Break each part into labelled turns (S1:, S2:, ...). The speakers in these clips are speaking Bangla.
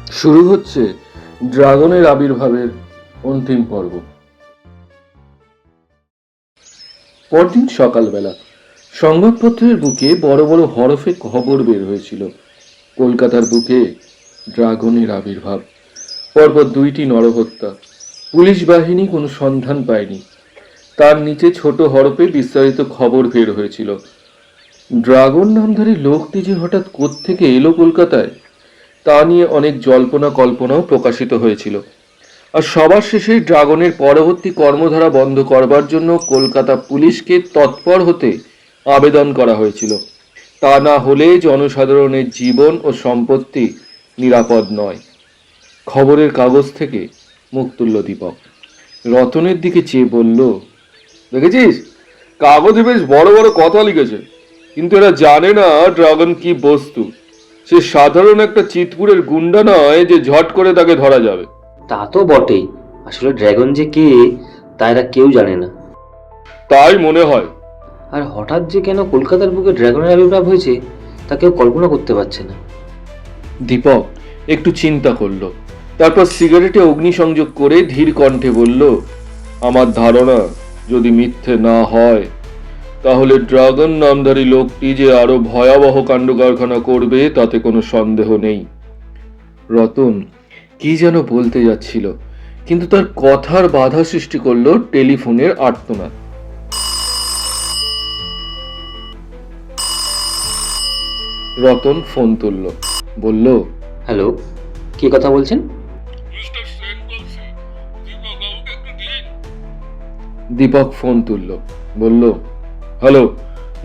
S1: শুরু হচ্ছে ড্রাগনের আবির্ভাবের অন্তিম পর্ব। পরদিন সকালবেলা সংবাদপত্রের বুকে বড় বড় হরফে খবর বের হয়েছিল, কলকাতার বুকে ড্রাগনের আবির্ভাব। পরপর 2টি নরহত্যা, পুলিশ বাহিনী কোনো সন্ধান পায়নি। তার নিচে ছোট হরফে বিস্তারিত খবর বের হয়েছিল, ড্রাগন নামধারী লোকটি যে হঠাৎ কোত্থেকে এলো কলকাতায়, তা নিয়ে অনেক জল্পনা কল্পনাও প্রকাশিত হয়েছিল। আর সবার শেষে ড্রাগনের পরবর্তী কর্মধারা বন্ধ করবার জন্য কলকাতা পুলিশকে তৎপর হতে আবেদন করা হয়েছিল। তা না হলে জনসাধারণের জীবন ও সম্পত্তি নিরাপদ নয়। খবরের কাগজ থেকে মুখ তুলল দীপক, রতনের দিকে চেয়ে বলল, দেখেছিস, কাগজে বেশ বড় বড় কথা লিখেছে, কিন্তু এরা জানে না ড্রাগন কি বস্তু। সে সাধারণ একটা চিতপুরের গুন্ডা নয় যে ঝট করে তাকে ধরা যাবে।
S2: তা তো বটেই, আসলে ড্রাগন যে কে তা এরা কেউ জানে না।
S1: তাই মনে হয়।
S2: আর হঠাৎ যে কেন কলকাতার বুকে ড্রাগনের আবির্ভাব হয়েছে তা কেউ কল্পনা করতে পারছে না।
S1: দীপক একটু চিন্তা করলো, তারপর সিগারেটে অগ্নিসংযোগ করে ধীর কণ্ঠে বলল, আমার ধারণা যদি মিথ্যে না হয়, তাহলে ড্রাগন নামধারী লোকটি যে আরো ভয়াবহ কাণ্ড কারখানা করবে তাতে কোনো সন্দেহ নেই। রতন কি যেন বলতে যাচ্ছিল, কিন্তু তার কথার বাধা সৃষ্টি করলো টেলিফোনের আর্তনাদ। রতন ফোন তুলল, বলল,
S2: হ্যালো, কি কথা বলছেন?
S1: দীপক ফোন তুলল, বলল, হ্যালো,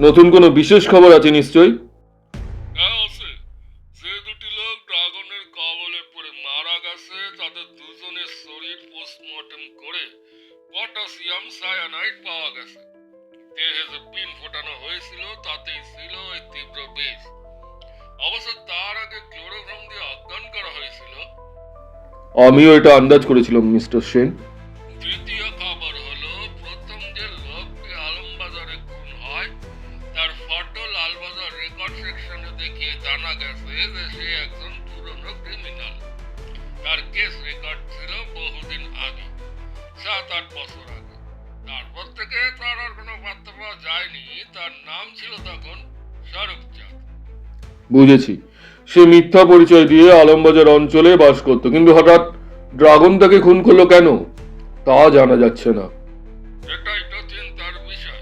S1: নতুন কোনো বিশেষ খবর আছে নিশ্চয়ই?
S3: যে দুটি লোক ড্রাগনের কবলে পড়ে মারা গেছে তাদের দুজনের শরীর পোস্টমর্টেম করে পটাশিয়াম সায়ানাইড পাওয়া গেছে। দেহে যে পিন ফোটানো হয়েছিল তাতেই ছিল ওই তীব্র বিষ। অবশ্য তার আগে ক্লোরোফর্ম দিয়ে অজ্ঞান করা হয়েছিল।
S1: আমিও এটা আন্দাজ করেছিলাম মিস্টার সেন।
S3: দ্বিতীয় খবর হলো, প্রথম যে লোকটি আলমবাজারে খুন হয় তার ফটো লালবাজার রেকর্ড সেকশনে দেখিয়ে জানা গেছে যে সে একজন পুরনো ক্রিমিনাল। তার কেস রেকর্ড ছিল বহুদিন আগে, 7-8 বছর আগে। তারপর থেকে তার আর কোনো বার্তা পাওয়া যায়নি। তার নাম ছিল তখন স্বরূপচাঁদ।
S1: বুঝেছি, সে মিথ্যা পরিচয় দিয়ে আলমবাজার অঞ্চলে বাস করত, কিন্তু হঠাৎ ড্রাগন তাকে খুন করলো কেন তা জানা যাচ্ছে না।
S3: এটাই তো চিন্তার বিষয়।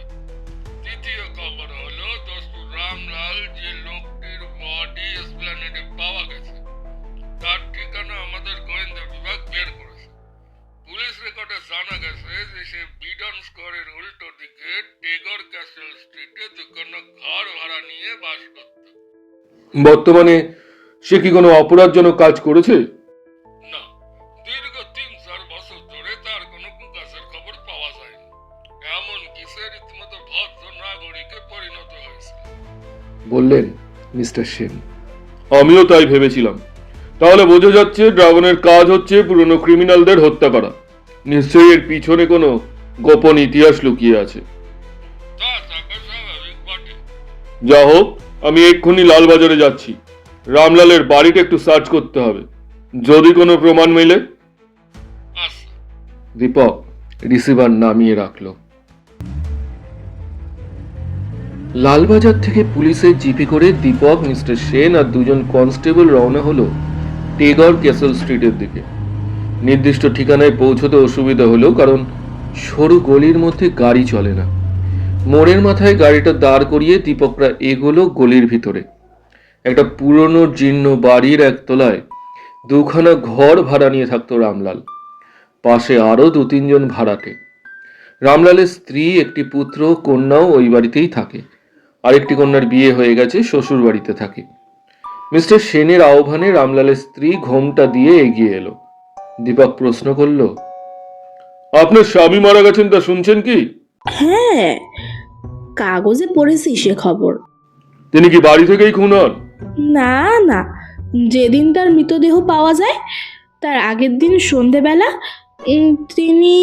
S3: তৃতীয় খবর হলো, দস্যু রামলাল যে লোকটির বডি এসপ্ল্যানেডে পাওয়া গেছে তার ঠিকানা আমাদের গোয়েন্দা বিভাগ বের করেছে। পুলিশ রেকর্ডে জানা গেছে যে সে বিডন স্কোয়ারের উল্টো দিকে টেগর ক্যাসেল স্ট্রিটে দুখানা ঘর ভাড়া নিয়ে বাস করত।
S1: বর্তমানে সে কি কোনো অপরাধজনক কাজ করেছে?
S3: না, দীর্ঘ 3-4 বছর ধরে তার কোনো কুকাজের খবর পাওয়া যায়নি। এমনকি সে রীতিমতো ভদ্র নাগরিকে পরিণত হয়েছে,
S1: বললেন মিস্টার সেন। আমিও তাই ভেবেছিলাম। তাহলে বোঝা যাচ্ছে ড্রাগনের কাজ হচ্ছে পুরনো ক্রিমিনালদের হত্যা করা। নিশ্চয়ই এর পিছনে কোনো গোপন ইতিহাস লুকিয়ে আছে।
S3: তা থাকা স্বাভাবিক বটে।
S1: যা হোক, আমি এক্ষুনি লালবাজারে যাচ্ছি। রামলালের বাড়িটা একটু সার্চ করতে হবে, যদি কোনো প্রমাণ মেলে।
S3: আচ্ছা।
S1: দীপক রিসিভার নামিয়ে রাখলো। লালবাজার থেকে পুলিশের জিপে করে দীপক, মিস্টার সেন আর 2জন কনস্টেবল রওনা হলো টেগর ক্যাসেল স্ট্রিটের দিকে। নির্দিষ্ট ঠিকানায় পৌঁছতে অসুবিধা হলো, কারণ সরু গলির মধ্যে গাড়ি চলে না। মোড়ের মাথায় গাড়িটা দাঁড় করিয়ে দীপকরা এগোলো গলির ভিতরে। একটা পুরনো জীর্ণ বাড়ির একতলায় 2খানা ঘর ভাড়া নিয়ে থাকতো রামলাল। পাশে আরো 2-3 জন ভাড়াটে। রামলালের স্ত্রী, একটি পুত্র, কন্যাও ওই বাড়িতেই থাকে। আরেকটি কন্যার বিয়ে হয়ে গেছে, শ্বশুর বাড়িতে থাকে। মিস্টার সেনের আহ্বানে রামলালের স্ত্রী ঘোমটা দিয়ে এগিয়ে এলো। দীপক প্রশ্ন করল, আপনার স্বামী মারা গেছেন তা শুনছেন কি?
S4: হ্যাঁ, কাগজে পড়েছি সে খবর।
S1: তিনি কি বাড়ি থেকেই খুন হন?
S4: না না, যেদিন তার মৃতদেহ পাওয়া যায় তার আগের দিন সন্ধেবেলা তিনি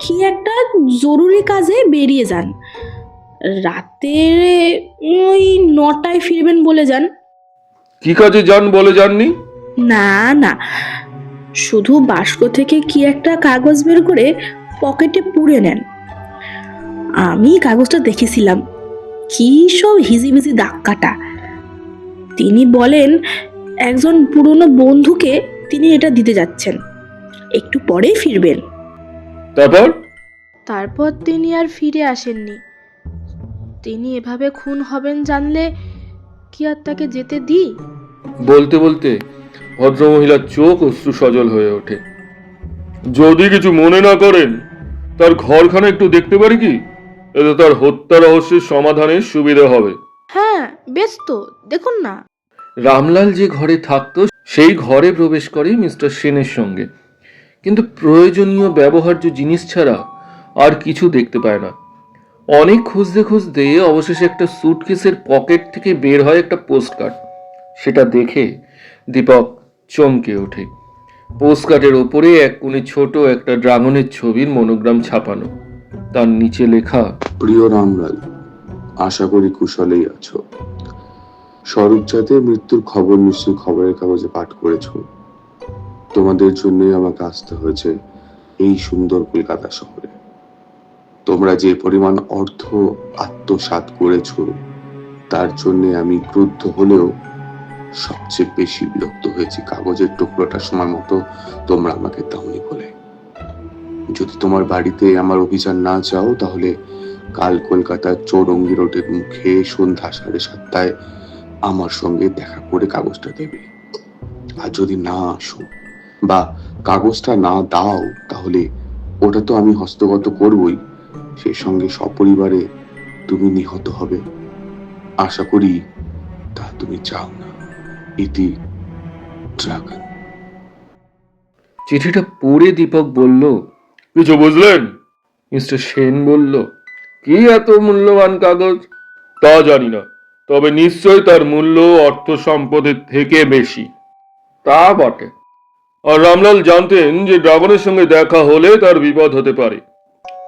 S4: কি একটা জরুরি কাজে বেরিয়ে যান। রাতে ওই 9টায় ফিরবেন বলে যান।
S1: কি কাজে যান বলে যাননি?
S4: না না, শুধু বাস্ক থেকে কি একটা কাগজ বের করে পকেটে পুরে নেন। আমি কাগজটা দেখেছিলাম, কি সব হিজিবিজি দাগ কাটা। তিনি বলেন একজন পুরনো বন্ধুকে তিনি এটা দিতে যাচ্ছেন, একটু পরেই ফিরবেন।
S1: তারপর
S4: তারপর তিনি আর ফিরে আসেননি। তিনি এভাবে খুন হবেন জানলে কি আর তাকে যেতে দিই?
S1: বলতে বলতে ভদ্রমহিলার চোখ অশ্রু সজল হয়ে ওঠে। যদি কিছু মনে না করেন, তার ঘরখানা একটু দেখতে পারি কি? এতে তার হত্যা রহস্যের সমাধানের সুবিধা হবে।
S4: হ্যাঁ বেশ, তো দেখুন না।
S1: রামলাল যে ঘরে থাকতো সেই ঘরে প্রবেশ করে মিস্টার সেনের সঙ্গে, কিন্তু প্রয়োজনীয় ব্যবহার্য জিনিস ছাড়া আর কিছু দেখতে পায় না। অনেক খুঁজতে খুঁজতে অবশেষে একটা সুটকেসের পকেট থেকে বের হয় একটা পোস্টকার্ড। সেটা দেখে দীপক চমকে ওঠে। পোস্টকার্ডের ওপরে এক কোণে ছোট একটা ড্রাগনের ছবির মনোগ্রাম ছাপানো, তার নিচে লেখা,
S5: প্রিয় রামলাল, আশা করি কুশলেই আছো। স্বরূপচাঁদের মৃত্যুর খবর নিশ্চয়ই খবরের কাগজে পাঠ করেছো। তোমাদের জন্যই আমাকে আসতে হয়েছে এই সুন্দর কলকাতা শহরে। তোমরা যে পরিমাণ অর্থ আত্মসাৎ করেছো তার জন্য আমি ক্রুদ্ধ হলেও সবচেয়ে বেশি বিরক্ত হয়েছি কাগজের টুকরোটা সময় মতো তোমরা আমাকে দাওনি বলে। যদি তোমার বাড়িতে আমার অভিযান না চাও, তাহলে কাল কলকাতার চৌরঙ্গি রোডের মুখে সন্ধ্যা 7:30 আমার সঙ্গে দেখা করে কাগজটা দেবে। আর যদি না আসো বা কাগজটা না দাও, তাহলে ওটা তো আমি হস্তগত করবই, সেই সঙ্গে সপরিবারে তুমি নিহত হবে। আশা করি তা তুমি চাও না। ইতি, ড্রাগন।
S1: চিঠিটা পড়ে দীপক বলল, কিছু বুঝলেন? মিস্টার সেন বলল, কি এত মূল্যবান কাগজ? তা জানি না, তবে নিশ্চয় তার মূল্য অর্থ সম্পদের থেকে বেশি। তা বটে। আর রামলাল জানতেন যে ড্রাগনের সঙ্গে দেখা হলে তার বিপদ হতে পারে,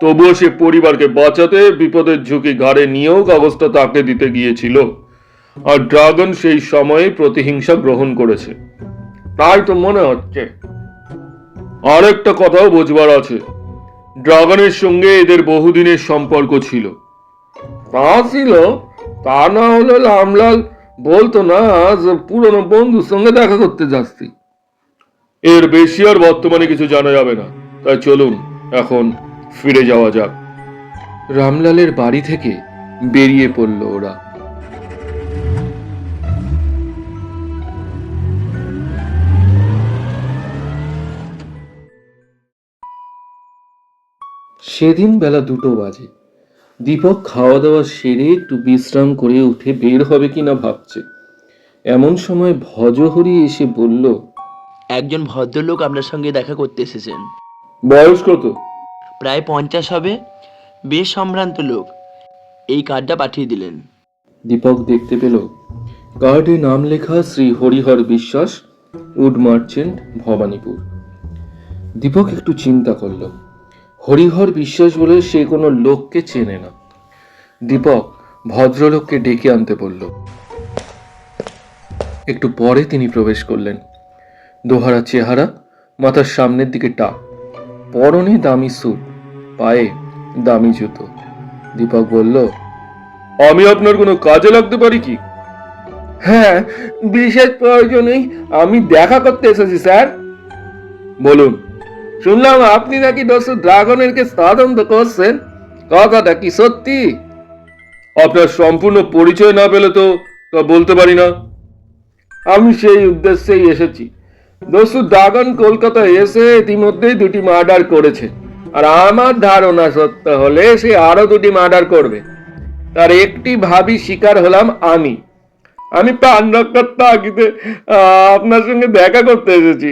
S1: তবুও সে পরিবারকে বাঁচাতে বিপদের ঝুঁকি ঘাড়ে নিয়েও কাগজটা তাকে দিতে গিয়েছিল। আর ড্রাগন সেই সময়ে প্রতিহিংসা গ্রহণ করেছে, তাই তো মনে হচ্ছে। আরেকটা কথাও বুঝবার আছে, ড্রাগনের সঙ্গে এদের বহুদিনের সম্পর্ক ছিল। তা ছিল, তা না হলে রামলাল বলতো না যে পুরনো বন্ধুর সঙ্গে দেখা করতে যাচ্ছি। এর বেশি আর বর্তমানে কিছু জানা যাবে না, তাই চলুন এখন ফিরে যাওয়া যাক। রামলালের বাড়ি থেকে বেরিয়ে পড়ল ওরা। সেদিন বেলা 2টো বাজে। দীপক খাওয়া দাওয়া সেরে একটু বিশ্রাম করে উঠে বের হবে কিনা ভাবছে। এমন সময় ভজহরি এসে বলল,
S6: একজন ভদ্রলোক আপনার সঙ্গে দেখা করতে এসেছেন।
S1: বয়স কত?
S6: প্রায় 50 হবে, বেশ সম্ভ্রান্ত লোক। এই কার্ডটা পাঠিয়ে দিলেন।
S1: দীপক দেখতে পেল কার্ডে নাম লেখা শ্রী হরিহর বিশ্বাস, উড মার্চেন্ট, ভবানীপুর। দীপক একটু চিন্তা করল, হরিহর বিশ্বাস বলে সে কোনো লোককে চেনে না। দীপক ভদ্রলোককে ডেকে আনতে বলল। একটু পরে তিনি প্রবেশ করলেন। দোহারা চেহারা, মাথার সামনের দিকে টাক, পরনে দামি স্যুট, পায়ে দামি জুতো। দীপক বলল, আমি আপনার কোনো কাজে লাগতে পারি কি? হ্যাঁ, বিশেষ প্রয়োজনেই আমি দেখা করতে এসেছি স্যার। বলুন। শুনলাম আপনি নাকি ড্রাগনের কে তদন্ত করছেন, কথাটা কি সত্যি? আপনার সম্পূর্ণ পরিচয় না পেলে তো তা বলতে পারি না। আমি সেই উদ্দেশ্যেই এসেছি। ড্রাগন কলকাতায় এসে ইতিমধ্যেই 2টি মার্ডার করেছে, আর আমার ধারণা সত্য হলে সে আরো 2টি মার্ডার করবে। তার একটি ভাবি শিকার হলাম আমি। আমি প্রাণ রক্ষার তাগিদে আপনার সঙ্গে দেখা করতে এসেছি।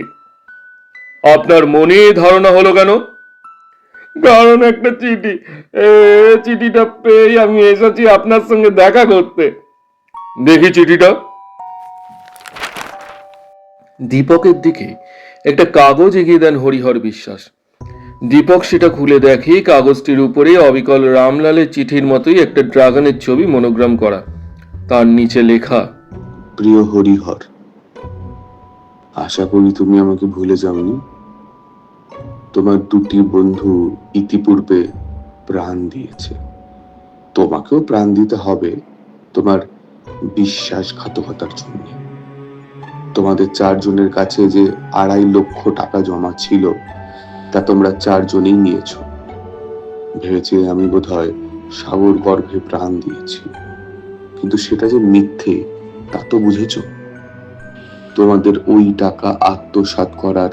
S1: আপনার মনে ধারণা হলো কেন? কারণ একটা চিঠি, চিঠিটা পেয়ে আমি এসেছি আপনার সঙ্গে দেখা করতে। দেখি চিঠিটা। দীপকের দিকে একটা কাগজ এগিয়ে দেন হরিহর বিশ্বাস। দীপক সেটা খুলে দেখে কাগজটির উপরে অবিকল রামলালের চিঠির মতোই একটা ড্রাগনের ছবি মনোগ্রাম করা, তার নিচে লেখা,
S5: প্রিয় হরিহর, আশা করি তুমি আমাকে ভুলে যাওনি। তোমার দুটি বন্ধু ইতিপূর্বে প্রাণ দিয়েছে, তোমাকেও প্রাণ দিতে হবে তোমার বিশ্বাসঘাতকতার জন্য। তোমাদের চারজনের কাছে যে 2.5 লক্ষ টাকা জমা ছিল তা তোমরা চারজনেই নিয়েছো। ভেবেছে আমি বোধহয় সাগর গর্ভে প্রাণ দিয়েছি, কিন্তু সেটা যে মিথ্যে তা তো বুঝেছ। তোমাদের ওই টাকা আত্মসাৎ করার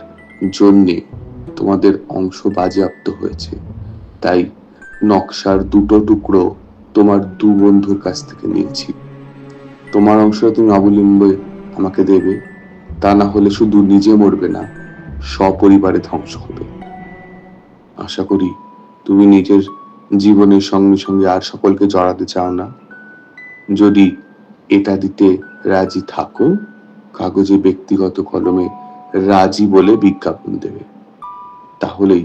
S5: জন্যে তোমাদের অংশ বাজেয়াপ্ত হয়েছে, তাই নকশার 2টো টুকরো তোমার 2 বন্ধুর কাছ থেকে নিয়েছি। তোমার অংশটা তুমি অবলম্বে আমাকে দেবে, তা না হলে শুধু নিজে মরবে না, সপরিবারে ধ্বংস হবে। আশা করি তুমি নিজের জীবনের সঙ্গে সঙ্গে আর সকলকে জড়াতে চাও না। যদি এটা দিতে রাজি থাকো, কাগজে ব্যক্তিগত কলমে রাজি বলে বিজ্ঞাপন দেবে, তাহলেই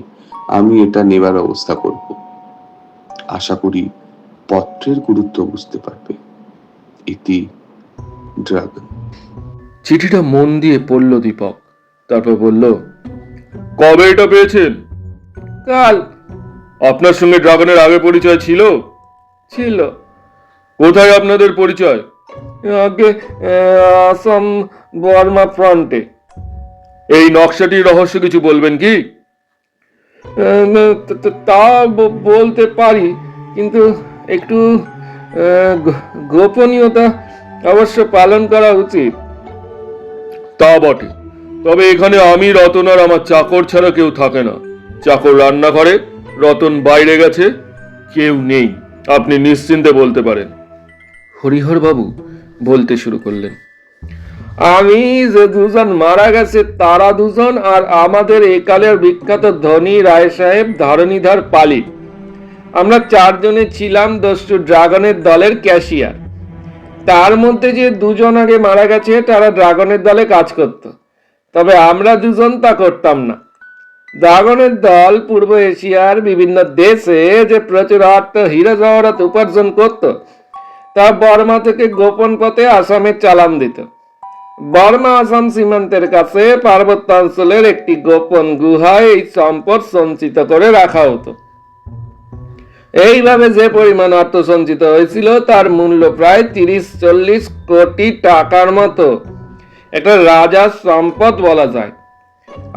S5: আমি এটা নেবার ব্যবস্থা করব। আশা করি পত্রের গুরুত্ব বুঝতে পারবে। ইতি, ড্রাগন।
S1: চিঠিটা মন দিয়ে পড়ল দীপক, তারপর বলল, কবে এটা পেয়েছেন? কাল। আপনার সঙ্গে ড্রাগনের আগে পরিচয় ছিল? ছিল। কোথায় আপনাদের পরিচয়? আগে আসাম বর্মা ফ্রন্টে। এই নকশাটির রহস্য কিছু বলবেন কি? তা বলতে পারি, কিন্তু একটু গোপনীয়তা অবশ্য পালন করা উচিত। তা বটে, তবে এখানে আমি, রতন আর আমার চাকর ছাড়া কেউ থাকে না। চাকর রান্না করে, রতন বাইরে গেছে, কেউ নেই, আপনি নিশ্চিন্তে বলতে পারেন। হরিহর বাবু বলতে শুরু করলেন, আমি যে 2 জন মারা গেছে তারা 2 জন, আর আমাদের একালের বিখ্যাত ধনী রায় সাহেব ধরণীধর পালি, আমরা 4 জনে ছিলাম দস্যু ড্রাগনের দলের ক্যাশিয়ার। তার মধ্যে যে 2 জন আগে মারা গেছে তারা ড্রাগনের দলে কাজ করত, তবে আমরা 2 জন তা করতাম না। ড্রাগনের দল পূর্ব এশিয়ার বিভিন্ন দেশে যে প্রচুর অর্থ হীরা জহরত উপার্জন করত, তা বর্মা থেকে গোপন পথে আসামে চালান দিত। বর্মা আসাম সীমান্তের কাছে পার্বত্যাঞ্চলের একটি গোপন গুহায় এই সম্পদ সঞ্চিত করে রাখা হতো। এইভাবে যে পরিমাণ অর্থ সঞ্চিত হয়েছিল তার মূল্য প্রায় 30-40 কোটি টাকার মতো। একটা রাজার সম্পদ বলা যায়।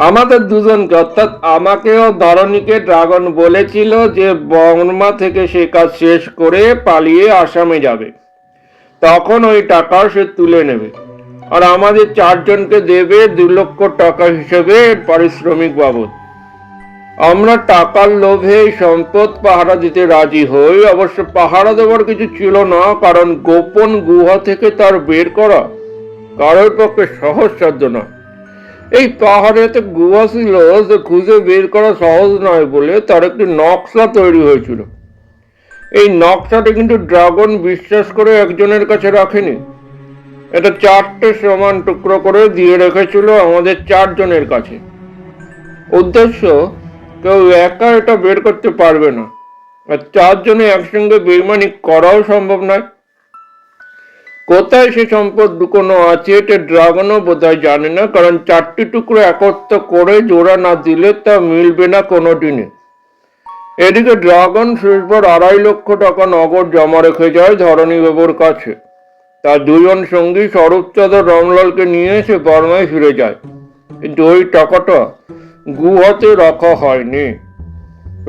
S1: আমাদের 2 জনকে, অর্থাৎ আমাকেও ধরণীকে ড্রাগন বলেছিল যে বর্মা থেকে সে কাজ শেষ করে পালিয়ে আসামে যাবে, তখন ওই টাকা সে তুলে নেবে, আর আমাদের 4 জনকে দেবে 2 লক্ষ টাকা হিসেবে পারিশ্রমিক বাবদ। আমরা টাকার লোভে এই সম্পদ পাহারা দিতে রাজি হই। অবশ্য পাহারা দেওয়ার কিছু ছিল না, কারণ গোপন গুহা থেকে তার বের করা কারোর পক্ষে সহজসাধ্য নয়। এই পাহাড়েতে গুহা ছিল যে খুঁজে বের করা সহজ নয় বলে তার একটি নকশা তৈরি হয়েছিল। এই নকশাটি কিন্তু ড্রাগন বিশ্বাস করে একজনের কাছে রাখেনি, এটা 4টে সমান টুকরো করে দিয়ে রেখেছিল আমাদের 4 জনের কাছে। উদ্দেশ্য, কেউ একা এটা বের করতে পারবে না, আর 4 জনে একসঙ্গে বেইমানি করাও সম্ভব নয়। কোথায় সে সম্পদ লুকোনো আছে এটা ড্রাগনও বোধহয় জানে না, কারণ 4টি টুকরো একত্র করে জোড়া না দিলে তা মিলবে না কোনো দিনে। এদিকে ড্রাগন শেষবার 2.5 লক্ষ টাকা নগদ জমা রেখে যায় ধরণী বাবুর কাছে। তার 2 জন সঙ্গী স্বরূপচাঁদ ও রামলালকে নিয়ে সে বর্মায় ফিরে যায়, কিন্তু ওই টাকাটা গুহাতে রাখা হয়নি।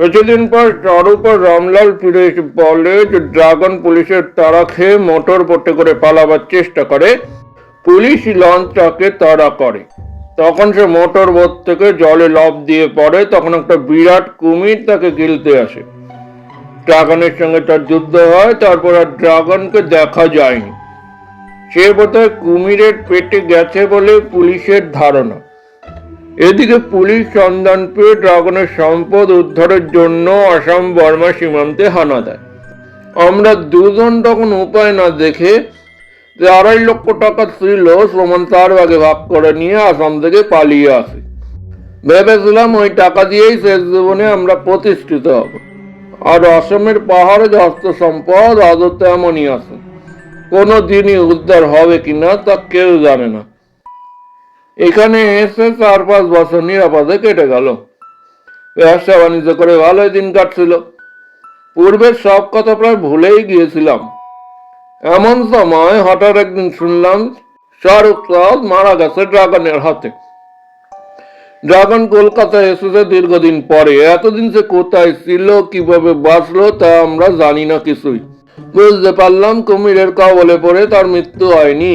S1: কিছুদিন পর স্বরূপ ও রামলাল ফিরে এসে বলে যে ড্রাগন পুলিশের তাড়া খেয়ে মোটর বোটে করে পালাবার চেষ্টা করে। পুলিশ লঞ্চ তাকে তাড়া করে, তখন সে মোটর বোট থেকে জলে লাফ দিয়ে পড়ে। তখন একটা বিরাট কুমির তাকে গিলতে আসে। ড্রাগনের সঙ্গে তার যুদ্ধ হয়, তারপর আর ড্রাগনকে দেখা যায়নি। সে বোধহয় কুমিরের পেটে গেছে বলে পুলিশের ধারণা। এদিকে পুলিশ সন্ধান পেয়ে ড্রাগনের সম্পদ উদ্ধারের জন্য আসাম বর্মা সীমান্তে হানা দেয়। আমরা 2 জন তখন উপায় না দেখে যে 2.5 লক্ষ টাকা ছিল সমান 4 ভাগে ভাগ করে নিয়ে আসাম থেকে পালিয়ে আসি। ভেবেছিলাম ওই টাকা দিয়েই শেষ জীবনে আমরা প্রতিষ্ঠিত হব। আর আসামের পাহাড়ে যে হস্ত সম্পদ আদৌ তেমনই আছে, কোনো দিনই উদ্ধার হবে কিনা তা কেউ জানে না।
S3: এখানে এসে 4-5 বছর নিরাপদে কেটে গেল। ব্যবসা বাণিজ্য করে ভালোই দিন কাটছিল। পূর্বের সব কথা প্রায় ভুলেই গিয়েছিলাম। এমন সময় হঠাৎ একদিন শুনলাম শাহরুখ মারা গেছে ড্রাগনের হাতে। ড্রাগন কলকাতায় এসেছে দীর্ঘদিন পরে। এতদিন সে কোথায় ছিল, কিভাবে বাঁচলো তা আমরা জানি না কিছুই। বুঝতে পারলাম কুমিরের কবলে পড়ে তার মৃত্যু হয়নি।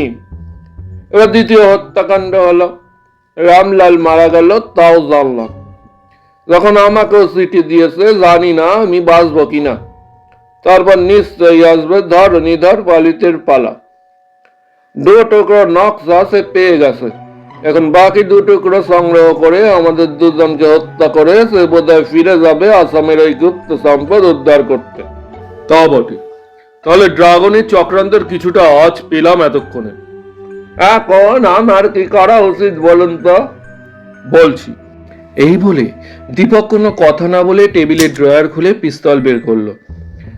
S3: এবার দ্বিতীয় হত্যাকাণ্ড হলো। রামলাল মারা গেল, তাও জানলাম। যখন আমাকেও চিঠি দিয়েছে, জানি না আমি বাঁচবো কিনা। তারপর নিশ্চয়ই আসবে ধরণীধর পালিতের পালা। 2 টুকরো নকশা সে পেয়ে গেছে। এখন বাকি 2 টুকরো সংগ্রহ করে আমাদের দুজনকে হত্যা করে সে বোধহয় ফিরে যাবে আসামের ওই গুপ্ত সম্পদ উদ্ধার করতে।
S1: তা বটে। তাহলে ড্রাগনের চক্রান্তের কিছুটা আজ পেলাম এতক্ষণে।
S3: এখন আমার কি করা উচিত বলুন তো?
S1: বলছি। এই বলে দীপক কোনো কথা না বলে টেবিলের ড্রয়ার খুলে পিস্তল বের করলো।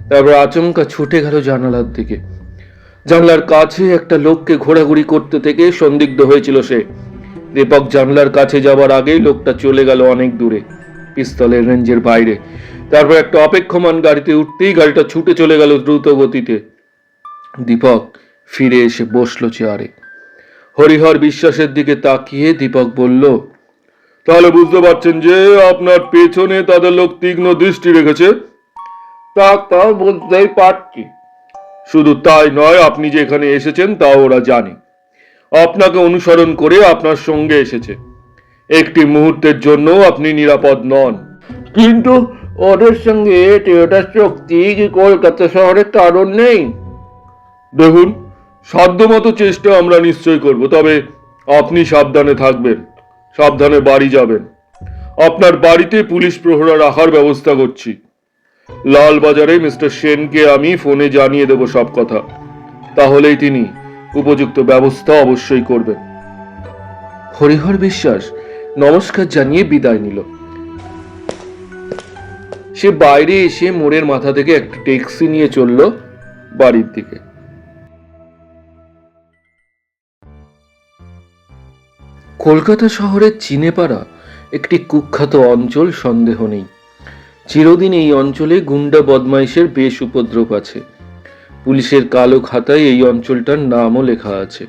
S1: তারপর আচমকা ছুটে গেল জানালার দিকে। জানলার কাছে একটা লোককে ঘোরাঘুরি করতে থেকে সন্দিগ্ধ হয়েছিল সে। দীপক জানলার কাছে যাবার আগেই লোকটা চলে গেল অনেক দূরে, পিস্তলের রেঞ্জের বাইরে। তারপর একটা অপেক্ষমান গাড়িতে উঠতেই গাড়িটা ছুটে চলে গেল দ্রুত গতিতে। দীপক ফিরে এসে বসলো চেয়ারে। হরিহর বিশ্বাসের দিকে তাকিয়ে দীপক বলল, তাহলে বুঝতে পারছেন যে আপনার পেছনে তাদের লোক তীক্ষ্ণ দৃষ্টি রেখেছে?
S3: তা বুঝতেই পারছি।
S1: শুধু তাই নয়, আপনি যে এখানে এসেছেন তাও ওরা জানে। আপনাকে অনুসরণ করে আপনার সঙ্গে এসেছে। একটি মুহূর্তের জন্য আপনি নিরাপদ নন।
S3: কিন্তু ওদের সঙ্গে টিওটার শক্তি কি কলকাতা শহরে কারণ নেই?
S1: দেখুন, সাধ্যমতো চেষ্টা আমরা নিশ্চয় করব, তবে আপনি সাবধানে থাকবেন, সাবধানে বাড়ি যাবেন। আপনার বাড়িতে পুলিশ প্রহরা রাখার ব্যবস্থা করছি। লালবাজারে মিস্টার সেনকে আমি ফোনে জানিয়ে দেব সব কথা। তাহলেই তিনি উপযুক্ত ব্যবস্থা অবশ্যই করবেন। হরিহর বিশ্বাস নমস্কার জানিয়ে বিদায় নিল। সে বাইরে এসে মোড়ের মাথা থেকে একটা ট্যাক্সি নিয়ে চলল বাড়ির দিকে। কলকাতা শহরের চিনেপাড়া একটি কুখ্যাত অঞ্চল, সন্দেহ নেই। চিরদিন এই অঞ্চলে গুন্ডা বদমাইশের বেশ উপদ্রব আছে। পুলিশের কালো খাতায় এই অঞ্চলটার নামও লেখা আছে।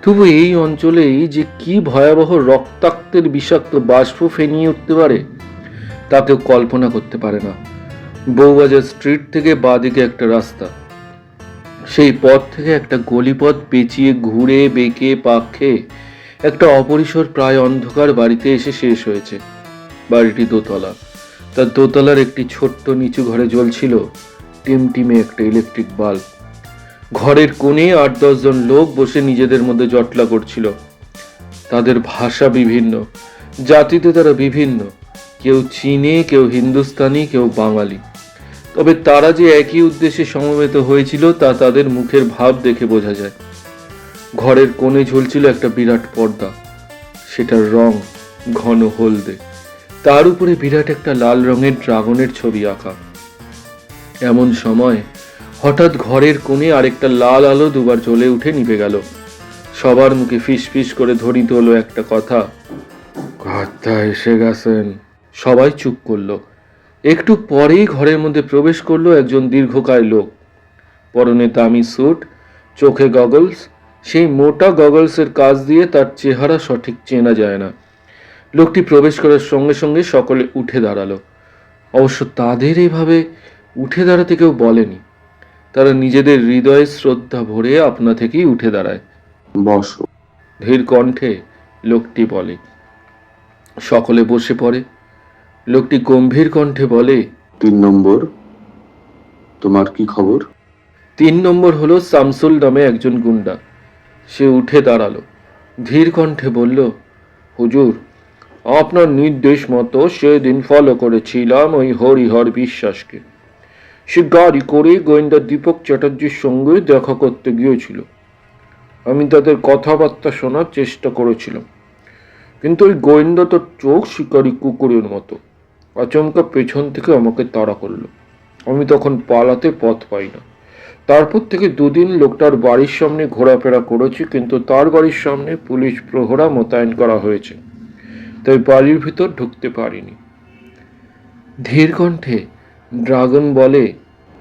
S1: তবু এই অঞ্চলেই যে কি ভয়াবহ রক্তাক্তের বিষাক্ত বাষ্প ফেনিয়ে উঠতে পারে তা কেউ কল্পনা করতে পারে না। বউবাজার স্ট্রিট থেকে বাঁদিকে একটা রাস্তা, সেই পথ থেকে একটা গলিপথ পেঁচিয়ে ঘুরে বেঁকে পাক খেয়ে একটা অপরিসর প্রায় অন্ধকার বাড়িতে এসে শেষ হয়েছে। বাড়িটি দোতলা। তার দোতলার একটি ছোট্ট নিচু ঘরে জ্বলছিল টিমটিমে একটা ইলেকট্রিক বাল্ব। ঘরের কোণে 8-10 জন লোক বসে নিজেদের মধ্যে জটলা করছিল। তাদের ভাষা বিভিন্ন, জাতিতে তারা বিভিন্ন, কেউ চীনে, কেউ হিন্দুস্তানি, কেউ বাঙালি। তবে তারা যে একই উদ্দেশ্যে সমবেত হয়েছিল তা তাদের মুখের ভাব দেখে বোঝা যায়। ঘরের কোণে ঝুলছিল একটা বিরাট পর্দা, সেটার রং ঘন হলদে। তার উপরে বিরাট একটা লাল রঙের ড্রাগনের ছবি আঁকা। এমন সময় হঠাৎ ঘরের কোণে আরেকটা লাল আলো দুবার জ্বলে উঠে নিভে গেল। সবার মুখে ফিস ফিস করে ধ্বনিত হলো একটা কথা, কর্তা এসে গেছেন। সবাই চুপ করলো। একটু পরেই ঘরের মধ্যে প্রবেশ করলো একজন দীর্ঘকায় লোক। পরনে দামি স্যুট, চোখে গগলস। সেই মোটা গগলসের কাজ দিয়ে তার চেহারা সঠিক চেনা যায় না। লোকটি প্রবেশ করার সঙ্গে সঙ্গে সকলে উঠে দাঁড়ালো। অবশ্য তাদের এভাবে উঠে দাঁড়াতে কেউ বলেনি। তারা নিজেদের হৃদয়ে শ্রদ্ধা ভরে আপনা থেকেই উঠে দাঁড়ায়।
S5: বসো।
S1: ধীর কণ্ঠে লোকটি বলে। সকলে বসে পড়ে। লোকটি গম্ভীর কণ্ঠে বলে,
S5: 3 নম্বর, তোমার কি খবর?
S1: 3 নম্বর হলো শামসুল নামে একজন গুন্ডা। সে উঠে দাঁড়ালো, ধীর কণ্ঠে বলল, হুজুর, আপনার নির্দেশ মতো সেদিন ফলো করেছিলাম ওই হরিহর বিশ্বাসকে। সে গাড়ি করে গোয়েন্দা দীপক চ্যাটার্জির সঙ্গে দেখা করতে গিয়েছিল। আমি তাদের কথাবার্তা শোনার চেষ্টা করেছিলাম, কিন্তু ওই গোয়েন্দা তোর চোখ শিকারী কুকুরের মতো আচমকা পেছন থেকে আমাকে তাড়া করলো। আমি তখন পালাতে পথ পাই না। তারপর থেকে দুদিন লোকটার বাড়ির সামনে ঘোরাফেরা করেছি, কিন্তু তার বাড়ির সামনে পুলিশ প্রহরা মোতায়েন করা হয়েছে, তাই বাড়ির ভিতর ঢুকতে পারিনি। ধীর কণ্ঠে ড্রাগন বলে,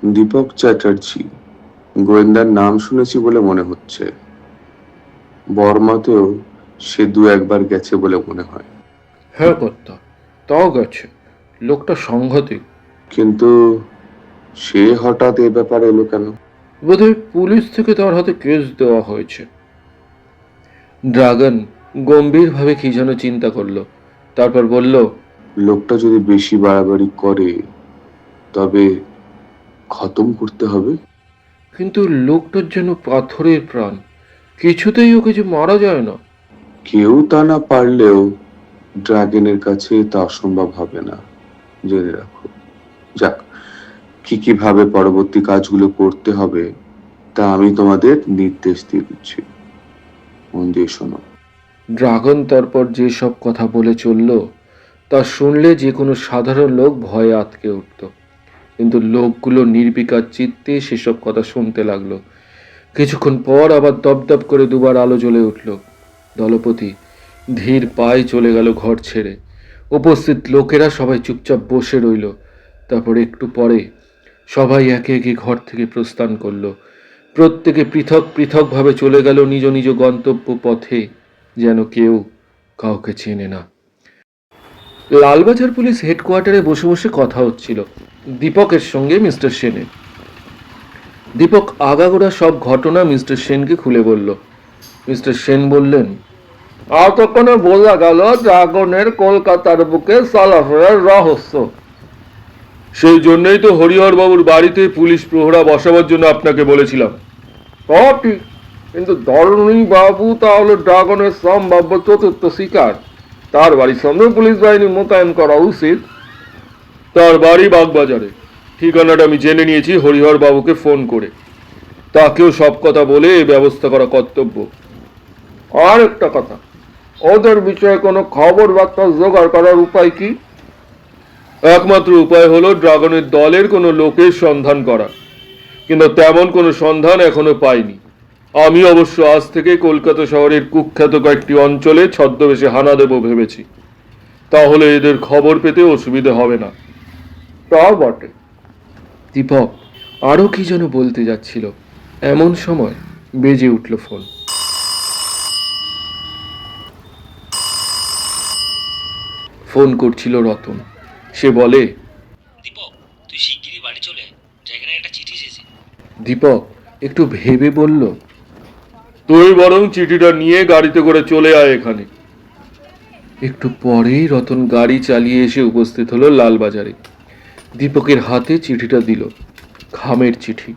S5: দীপক চ্যাটার্জি, গোয়েন্দার নাম শুনেছি বলে মনে হচ্ছে। বর্মাতেও সে দু একবার গেছে বলে মনে হয়।
S1: হ্যাঁ কর্তা, তাও গেছে। লোকটা সাংঘাতিক।
S5: কিন্তু সে হঠাৎ এ ব্যাপারে এলো কেন?
S1: বোধহয় পুলিশ থেকে তার হাতে কেস দেওয়া হয়েছে। ড্রাগন গম্ভীরভাবে কি যেন চিন্তা করলো, তারপর বলল,
S5: লোকটা যদি বেশি বাড়াবাড়ি করে তবে খতম করতে হবে।
S1: কিন্তু লোকটার যেন পাথরের প্রাণ, কিছুতেই ওকে যে মারা যায় না।
S5: কেউ তা না পারলেও ড্রাগনের কাছে তা অসম্ভব হবে না, জেনে রাখো। যাক, কিভাবে পরবর্তী কাজগুলো করতে হবে তা আমি তোমাদের নির্দেশ দিয়ে দিচ্ছি, মন দিয়ে শোনো।
S1: ড্রাগন তারপর যে সব কথা বলে চলল তা শুনলে যে কোনো সাধারণ লোক ভয়ে আঁতকে উঠত, কিন্তু লোকগুলো নির্বিকার চিত্তে সেসব কথা শুনতে লাগলো। কিছুক্ষণ পর আবার দপদপ করে দুবার আলো জ্বলে উঠল। দলপতি ধীর পায়ে চলে গেল ঘর ছেড়ে। উপস্থিত লোকেরা সবাই চুপচাপ বসে রইল। তারপর একটু পরে সবাই একে একে ঘর থেকে প্রস্থান করলো। প্রত্যেকে পৃথক পৃথকভাবে চলে গেল নিজ নিজ গন্তব্য পথে, যেন কেউ কাউকে চেনে না। লালবাজার পুলিশ হেডকোয়ার্টারে বসে বসে কথা হচ্ছিল দীপকের সঙ্গে মিস্টার সেনের। দীপক আগাগোড়া সব ঘটনা মিস্টার সেনকে খুলে বলল। মিস্টার সেন বললেন, এতক্ষণে বোঝা গেল ড্রাগনের কলকাতার বুকে চলাফেরার রহস্য। সেই জন্যই তো হরিহর বাবুর বাড়িতে পুলিশ প্রহরা বসাবার জন্য আপনাকে বলেছিলাম। ঠিক, কিন্তু ধরণী বাবু তাহলে ড্রাগনের সম্ভাব্য চতুর্থ শিকার। তার বাড়ির সামনে পুলিশ বাহিনী মোতায়েন করা উচিত। তার বাড়ি বাগবাজারে। ঠিকানাটা আমি জেনে নিয়েছি হরিহর বাবুকে ফোন করে। তাকেও সব কথা বলে ব্যবস্থা করা কর্তব্য। আর একটা কথা, ওদের বিষয়ে কোনো খবর বার্তা জোগাড় করার উপায় কি? একমাত্র উপায় হলো ড্রাগনের দলের কোনো লোকের সন্ধান করা, কিন্তু তেমন কোনো সন্ধান এখনো পাইনি। আমি অবশ্য আজ থেকে কলকাতা শহরের কুখ্যাত কয়েকটি অঞ্চলে ছদ্মবেশে হানা দেব ভেবেছি। তাহলে এদের খবর পেতে অসুবিধে হবে না। তা বটে। দীপক আরো কি যেন বলতে যাচ্ছিল, এমন সময় বেজে উঠল ফোন। ফোন করছিল রতন। সে বলে,
S2: দীপক, তুই শিগগিরই বাড়ি চলে আয়, ড্রাগনের একটা চিঠি এসেছে।
S1: দীপক একটু ভেবে বলল, তুই বরং চিঠিটা নিয়ে গাড়িতে করে চলে আয় এখানে। একটু পরেই রতন গাড়ি চালিয়ে এসে উপস্থিত হলো লালবাজারে। দীপকের হাতে চিঠিটা দিল। খামের চিঠি,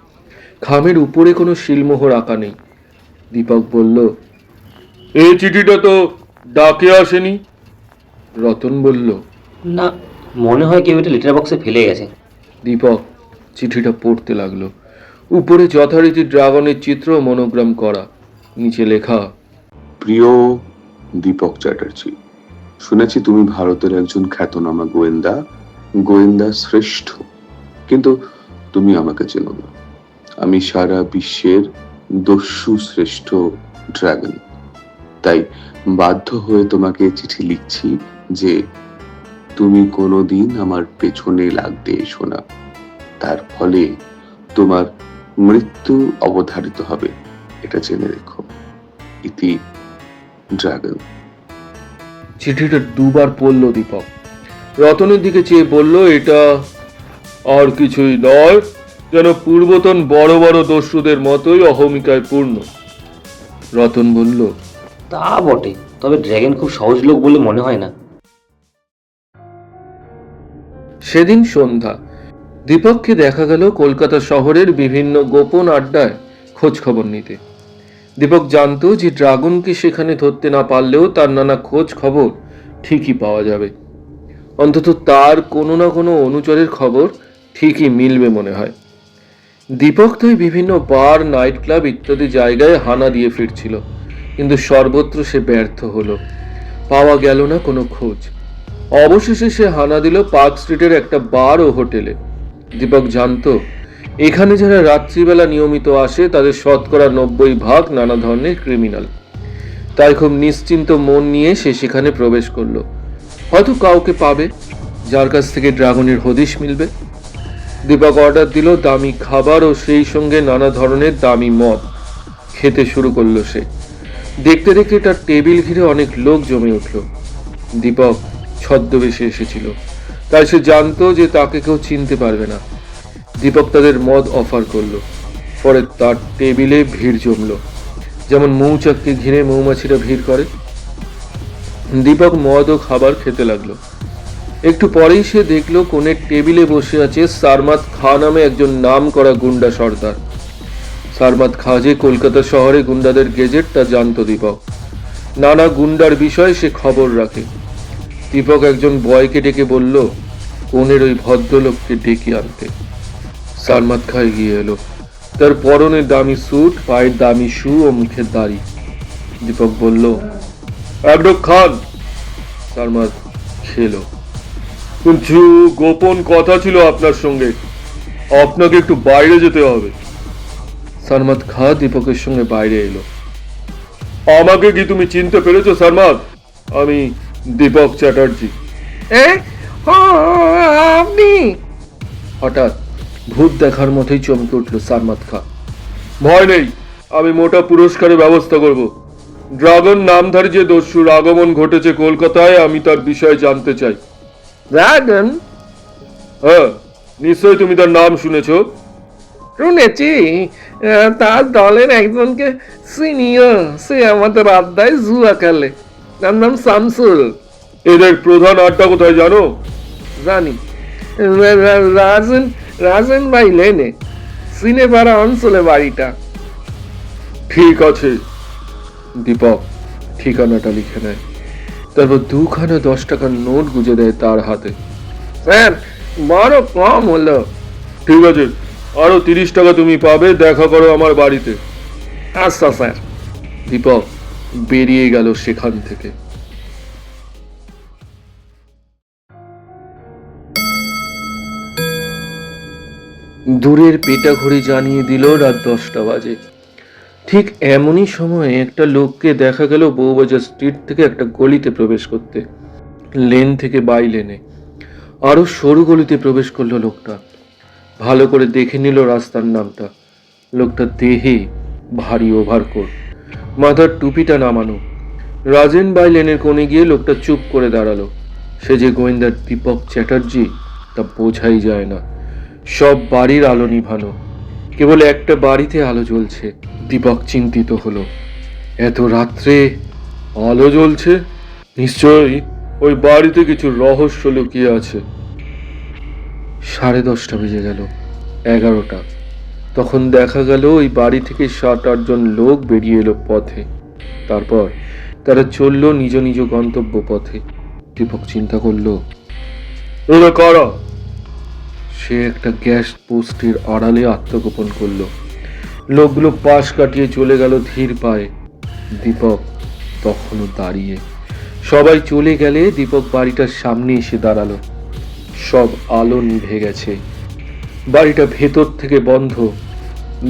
S1: খামের উপরে কোনো শিলমোহর আঁকা নেই। দীপক বলল, এই চিঠিটা তো ডাকে আসেনি। রতন বলল,
S2: না, মনে হয় কেউ এটা লেটার বক্সে ফেলে গেছে।
S1: দীপক চিঠিটা পড়তে লাগলো। উপরে যথারীতি ড্রাগনের চিত্র মনোগ্রাম করা, নিচে লেখা,
S5: প্রিয় দীপক চ্যাটার্জি, শুনেছি তুমি ভারতের একজন খ্যাতনামা গোয়েন্দা শ্রেষ্ঠ, কিন্তু তুমি আমাকে চেনো না। আমি সারা বিশ্বের দস্যু শ্রেষ্ঠ ড্রাগন। তাই বাধ্য হয়ে তোমাকে চিঠি লিখছি যে তুমি কোনোদিন আমার পেছনে লাগতে এসো না। তার ফলে তোমার মৃত্যু অবধারিত হবে, এটা জেনে রেখো। ইতি ড্রাগন।
S1: চিঠিটা দুবার পড়ল দীপক। রতনের দিকে চেয়ে বলল, এটা আর কিছুই নয়, যেন পূর্বতন বড় বড় দস্যুদের মতোই অহমিকায় পূর্ণ। রতন বলল,
S2: তা বটে, তবে ড্রাগন খুব সহজ লোক বলে মনে হয় না।
S1: সেদিন সন্ধ্যা দীপককে দেখা গেল কলকাতা শহরের বিভিন্ন গোপন আড্ডায় খোঁজ খবর নিতে। দীপক জানতো যে ড্রাগনকে সেখানে ধরতে না পারলেও তার নানা খোঁজ খবর ঠিকই পাওয়া যাবে। অন্তত তার কোনো না কোনো অনুচরের খবর ঠিকই মিলবে মনে হয়। দীপক তাই বিভিন্ন বার, নাইট ক্লাব ইত্যাদি জায়গায় হানা দিয়ে ফিরছিল, কিন্তু সর্বত্র সে ব্যর্থ হলো। পাওয়া গেল না কোনো খোঁজ। অবশেষে সে হানা দিল পার্ক স্ট্রিটের একটা বার ও হোটেলে। দীপক জানতো এখানে যারা রাত্রিবেলা নিয়মিত আসে তাদের শতকরা 90% নানা ধরনের ক্রিমিনাল। তাই খুব নিশ্চিন্ত মন নিয়ে সে সেখানে প্রবেশ করলো। হয়তো কাউকে পাবে যার কাছ থেকে ড্রাগনের হদিশ মিলবে। দীপক অর্ডার দিল দামি খাবার ও সেই সঙ্গে নানা ধরনের দামি মদ। খেতে শুরু করলো সে। দেখতে দেখতে তার টেবিল ঘিরে অনেক লোক জমে উঠল। দীপক ছদ্মবেশে এসেছিল, তাই সে জানতো যে তাকে কেউ চিনতে পারবে না। দীপক তাদের মদ অফার করলো। পরে তার টেবিলে ভিড় জমলো, যেমন মৌচাককে ঘিরে মৌমাছিরা ভিড় করে। দীপক মদ ও খাবার খেতে লাগলো। একটু পরেই সে দেখলো কোণের টেবিলে বসে আছে সারমাত খাঁ নামে একজন নাম করা গুন্ডা সর্দার। সারমাত খাঁ যে কলকাতা শহরে গুন্ডাদের গেজেট তা জানতো দীপক। নানা গুন্ডার বিষয়ে সে খবর রাখে। দীপক একজন বয়কে ডেকে বলল কোণের ওই ভদ্রলোককে ডেকে আনতে। সারমাত খাঁ এগিয়ে এলো। তার পরনে দামি স্যুট, পায়ের দামি শু ও মুখের দাড়ি। দীপক বলল, আবরক খান। সারমাত খেলো। কিছু গোপন কথা ছিল আপনার সঙ্গে, আপনাকে একটু বাইরে যেতে হবে। সারমাত খাঁ দীপকের সঙ্গে বাইরে এলো। আমাকে কি তুমি চিনতে পেরেছো সারমাত? আমি দীপক চ্যাটার্জি। আপনি? হঠাৎ ভূত দেখার মতোই চমকে উঠল সারমাত খাঁ। ভয় নেই, আমি মোটা পুরস্কারের ব্যবস্থা করব। ড্রাগন নামধারী যে দস্যুর আগমন ঘটেছে কলকাতায়, আমি তার বিষয়ে জানতে চাই। ড্রাগন? হ্যাঁ, নিশ্চয়ই তুমি তার নাম শুনেছো। শুনেছি, তার দলের একজনকে চিনিও। সে আমাদের আড্ডায় জুয়া খেলে। তার নাম শামসুল। এদের প্রধান আড্ডা কোথায় জানো? জানি, রাজেন ভাই লেনে, সিনেপাড়া অঞ্চলে বাড়িটা। ঠিক আছে। দীপক ঠিকানাটা লিখে নেয়। তারপর 2খানা 10 টাকার নোট গুজে দেয় তার হাতে। স্যার, বড় কম হলো। ঠিক আছে, আরো 30 টাকা তুমি পাবে, দেখা করো আমার বাড়িতে। আচ্ছা স্যার। দীপক বেরিয়ে গেল সেখান থেকে। দূরের পেটা ঘড়ি জানিয়ে দিল রাত 10টা বাজে। ঠিক এমনই সময়ে একটা লোককে দেখা গেল বউবাজার স্ট্রিট থেকে একটা গলিতে প্রবেশ করতে। লেন থেকে বাই লেনে আরো সরু গলিতে প্রবেশ করলো লোকটা। ভালো করে দেখে নিল রাস্তার নামটা। লোকটা দেহে ভারী ওভারকোট, মাথার টুপিটা নামানো। রাজেন বাই লেনের কোণে গিয়ে লোকটা চুপ করে দাঁড়ালো। সে যে গোয়েন্দার দীপক চ্যাটার্জি তা বোঝাই যায় না। সব বাড়ির আলো নিভানো, কেবল একটা বাড়িতে আলো জ্বলছে। দীপক চিন্তিত হলো, এত রাত্রে আলো জ্বলছে, নিশ্চয়ই ওই বাড়িতে কিছু রহস্য লুকিয়ে আছে। 10:30 বেজে গেল, 11টা। তখন দেখা গেল ওই বাড়ি থেকে 7-8 জন লোক বেরিয়ে এলো পথে। তারপর তারা চলল নিজ নিজ গন্তব্য পথে। দীপক চিন্তা করলো, ওরা কারা? সে একটা গ্যাস পোস্টের আড়ালে আত্মগোপন করলো। লোকগুলো পাশ কাটিয়ে চলে গেল ধীর পায়ে। দীপক তখনও দাঁড়িয়ে। সবাই চলে গেলে দীপক বাড়িটার সামনে এসে দাঁড়ালো। সব আলো নিভে গেছে। বাড়িটা ভেতর থেকে বন্ধ।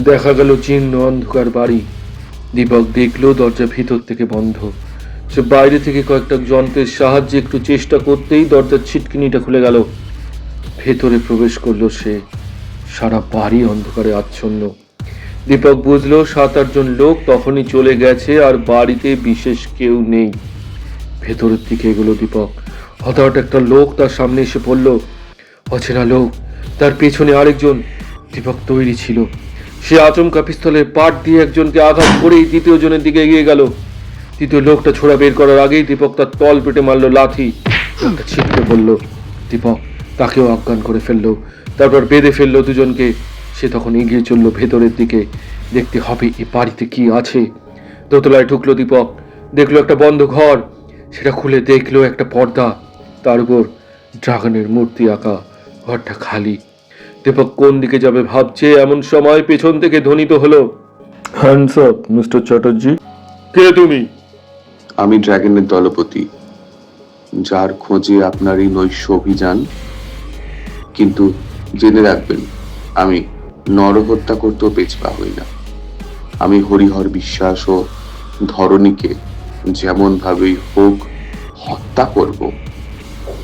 S1: দেখা গেল জীর্ণ অন্ধকার বাড়ি। দীপক দেখলো দরজা ভেতর থেকে বন্ধ। সে বাইরে থেকে কয়েকটা যন্ত্রের সাহায্যে একটু চেষ্টা করতেই দরজার ছিটকিনিটা খুলে গেল। ভেতরে প্রবেশ করলো সে। সারা বাড়ি অন্ধকারে আচ্ছন্ন। দীপক বুঝলো 7-8 জন লোক তখনই চলে গেছে আর বাড়িতে বিশেষ কেউ নেই। ভেতরের দিকে এগোলো দীপক। হঠাৎ একটা লোক তার সামনে এসে পড়ল। অচেনা লোক, তার পেছনে আরেকজন। দীপক তৈরি ছিল। সে আচমকা পিস্তলের পাট দিয়ে একজনকে আঘাত করেই তৃতীয় জনের দিকে এগিয়ে গেল। তৃতীয় লোকটা ছোড়া বের করার আগেই দীপক তার তল পেটে মারলো লাথি। লোকটা ছিটকে পড়ল। দীপক তাকেও অজ্ঞান করে ফেললো। তারপর বেঁধে ফেললো দুজনকে। সে তখন এগিয়ে চললো ভেতরের দিকে। দেখতে হবে এ বাড়িতে কি আছে। দোতলায় ঢুকলো দীপক। দেখলো একটা বন্ধ ঘর। সেটা খুলে দেখলো একটা পর্দা, তার উপর ড্রাগনের মূর্তি আঁকা। ঘরটা খালি। দীপক কোন দিকে যাবে ভাবছে, এমন সময় পেছন থেকে ধ্বনিত হলো, হ্যান্ডস আপ মিস্টার চ্যাটার্জি। কে তুমি?
S5: আমি ড্রাগনের দলপতি, যার খোঁজে আপনার এই নৈশ অভিযান। কিন্তু জেনে রাখবেন, আমি নরহত্যা করতেও পেছপা হই না। আমি হরিহর বিশ্বাস ও ধরণীকে যেমন ভাবেই হোক হত্যা করব,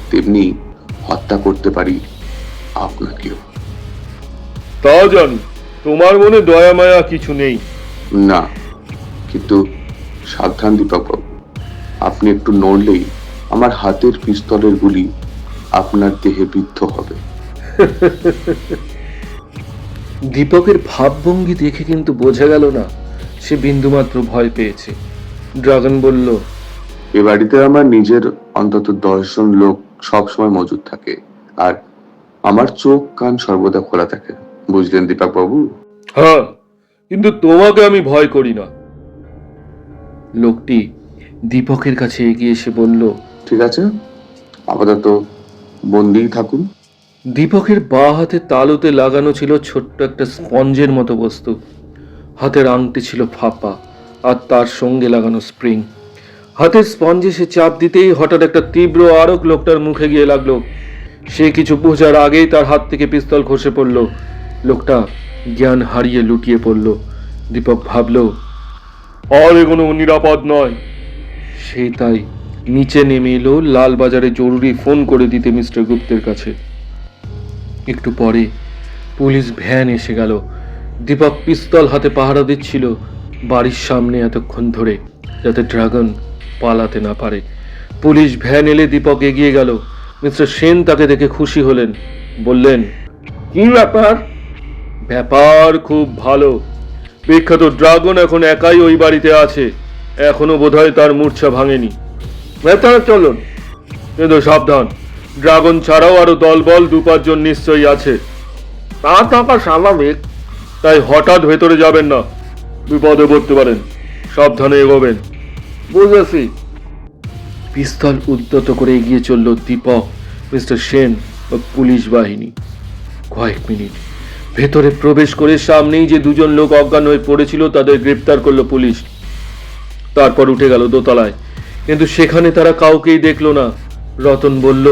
S5: তেমনি হত্যা করতে পারি আপনাকেও।
S1: তা জানি, তোমার মনে দয়া মায়া কিছু নেই।
S5: না, কিন্তু সাবধান দীপক বাবু, আপনি একটু নড়লেই আমার হাতের পিস্তলের গুলি আপনার দেহে বিদ্ধ হবে।
S1: দীপকের ভাবভঙ্গি দেখে কিন্তু বোঝা গেল না সে বিন্দুমাত্র ভয় পেয়েছে। ড্রাগন বলল,
S5: এ বাড়িতে আমার নিজের অন্তত 10 জন লোক সবসময় মজুদ থাকে, আর আমার চোখ কান সর্বদা খোলা থাকে, বুঝলেন দীপক বাবু?
S1: হ্যাঁ, কিন্তু তোমাকে আমি ভয় করি না। লোকটি দীপকের কাছে এগিয়ে এসে বলল,
S5: ঠিক আছে, আপাতত বন্দিই থাকুন।
S1: দীপকের বাঁ হাতে তালুতে লাগানো ছিল ছোট্ট একটা স্পঞ্জের মতো বস্তু। হাতের আংটি ছিল ফাঁপা আর তার সঙ্গে লাগানো স্প্রিং। হাতের স্পঞ্জে সে চাপ দিতেই হঠাৎ একটা তীব্র আরক লোকটার মুখে গিয়ে লাগলো। সে কিছু বোঝার আগেই তার হাত থেকে পিস্তল খসে পড়ল। লোকটা জ্ঞান হারিয়ে লুটিয়ে পড়ল। দীপক ভাবল, আর এগোনো নিরাপদ নয়। সে তাই নিচে নেমে এলো লালবাজারে জরুরি ফোন করে দিতে মিস্টার গুপ্তের কাছে। একটু পরে পুলিশ ভ্যান এসে গেল। দীপক পিস্তল হাতে পাহারা দিচ্ছিল বাড়ির সামনে এতক্ষণ ধরে, যাতে ড্রাগন পালাতে না পারে। পুলিশ ভ্যান এলে দীপক এগিয়ে গেল। মিস্টার সেন তাকে দেখে খুশি হলেন, বললেন, কি ব্যাপার? ব্যাপার খুব ভালো। বিখ্যাত ড্রাগন এখন একাই ওই বাড়িতে আছে, এখনো বোধহয় তার মূর্ছা ভাঙেনি। ভেতরে চলুন, কিন্তু সাবধান, ড্রাগন ছাড়াও আরো দলবল 2-5 জন নিশ্চয়ই আছে। তা থাকা স্বাভাবিক, তাই হঠাৎ ভেতরে যাবেন না, বিপদে পড়তে পারেন। সাবধানে এগোবেন। বুঝেছি। পিস্তল উদ্যত করে এগিয়ে চলল দীপক, মিস্টার সেন ও পুলিশ বাহিনী। কয়েক মিনিট ভেতরে প্রবেশ করে সামনেই যে 2 জন লোক অজ্ঞান হয়ে পড়েছিল তাদের গ্রেপ্তার করলো পুলিশ। তারপর উঠে গেল দোতলায়, কিন্তু সেখানে তারা কাউকেই দেখলো না। রতন বলল,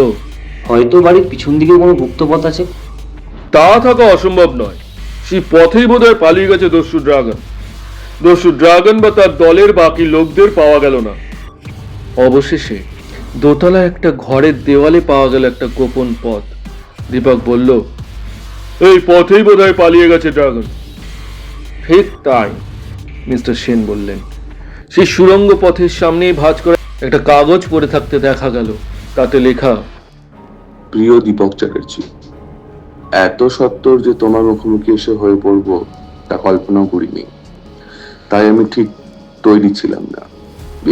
S2: হয়তো বাড়ির পিছন দিকে কোনো গুপ্তপথ আছে।
S1: তা থাকা অসম্ভব নয়। সেই পথেই বোধহয় পালিয়ে গেছে দস্যু ড্রাগন। দস্যু ড্রাগন বা তার দলের বাকি লোকদের পাওয়া গেল না। অবশেষে দোতলায় একটা ঘরের দেওয়ালে পাওয়া গেল একটা গোপন পথ। দীপক বলল, এই পথেই বোধহয় পালিয়ে গেছে ড্রাগন। ঠিক তাই, মিস্টার সেন বললেন। সেই সুড়ঙ্গ পথের সামনেই ভাঁজ করে একটা কাগজ পড়ে থাকতে দেখা গেল। তাতে লেখা,
S5: প্রিয় দীপক চ্যাটার্জি, এত সত্বর যে তোমার মুখোমুখি এসে হয়ে পড়বো তা কল্পনাও করিনি, তাই আমি ঠিক তৈরি ছিলাম না।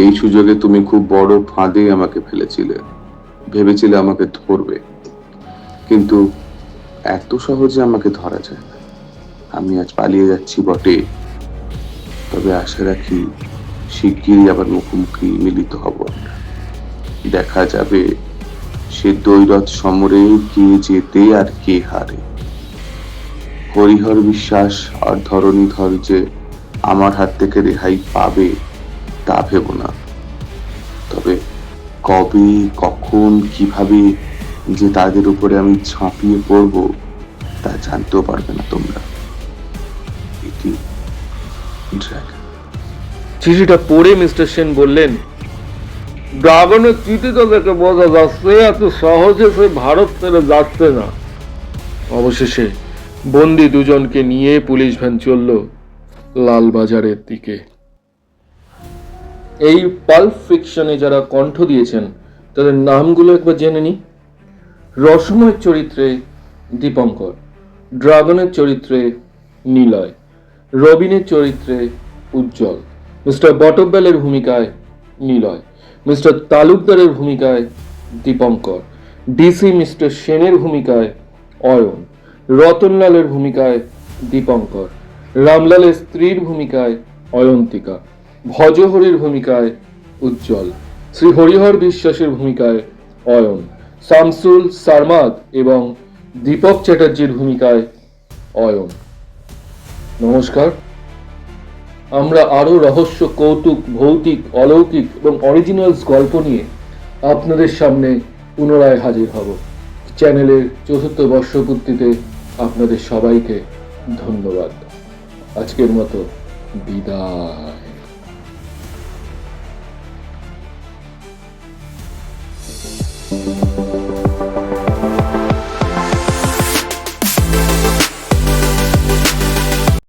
S5: এই সুযোগে তুমি খুব বড় ফাঁদে আমাকে ফেলেছিলে, ভেবেছিলে আমাকে ধরবে, কিন্তু এত সহজে আমাকে ধরা যায় না। আমি আজ পালিয়ে যাচ্ছি বটে, তবে আশা রাখি শিগগিরই আবার মুখোমুখি মিলিত হব আমরা। দেখা যাবে সে দ্বৈরথ সমরে কে জেতে আর কে হারে। হরিহর বিশ্বাস আর ধরণীধর যে আমার হাত থেকে রেহাই পাবে তা ভেব না, তবে কবে, কখন, কিভাবে যে তাদের উপরে আমি ঝাঁপিয়ে পড়ব তা জানতেও পারবে না তোমরা। এটি ড্রাগন।
S1: চিঠিটা পড়ে মিস্টার সেন বললেন, ড্রাগনের চিঠিটা দেখে বোঝা যাচ্ছে এত সহজে সে ভারত ছেড়ে যাচ্ছে না। অবশেষে বন্দি 2 জনকে নিয়ে পুলিশ ভ্যান চলল লালবাজারের দিকে। এই পাল্প ফিকশনে যারা কণ্ঠ দিয়েছেন তাদের নামগুলো একবার জেনে নি। রসময়ের চরিত্রে দীপঙ্কর, ড্রাগনের চরিত্রে নিলয়, রবিনের চরিত্রে উজ্জ্বল, মিস্টার বটব্যালের ভূমিকায় নিলয়, মিস্টার তালুকদারের ভূমিকায় দীপঙ্কর, ডিসি মিস্টার সেনের ভূমিকায় অয়ন, রতনলালের ভূমিকায় দীপঙ্কর, রামলালের স্ত্রীর ভূমিকায় অয়ন্তিকা, ভজহরির ভূমিকায় উজ্জ্বল, শ্রী হরিহর বিশ্বাসের ভূমিকায় অয়ন, শামসুল সারমাদ এবং দীপক চ্যাটার্জির ভূমিকায় অয়ন। নমস্কার। আমরা আরো রহস্য, কৌতুক, ভৌতিক, অলৌকিক এবং অরিজিনালস গল্প নিয়ে আপনাদের সামনে পুনরায় হাজির হব। চ্যানেলের 4th বর্ষপূর্তিতে আপনাদের সবাইকে ধন্যবাদ। আজকের মতো বিদায়।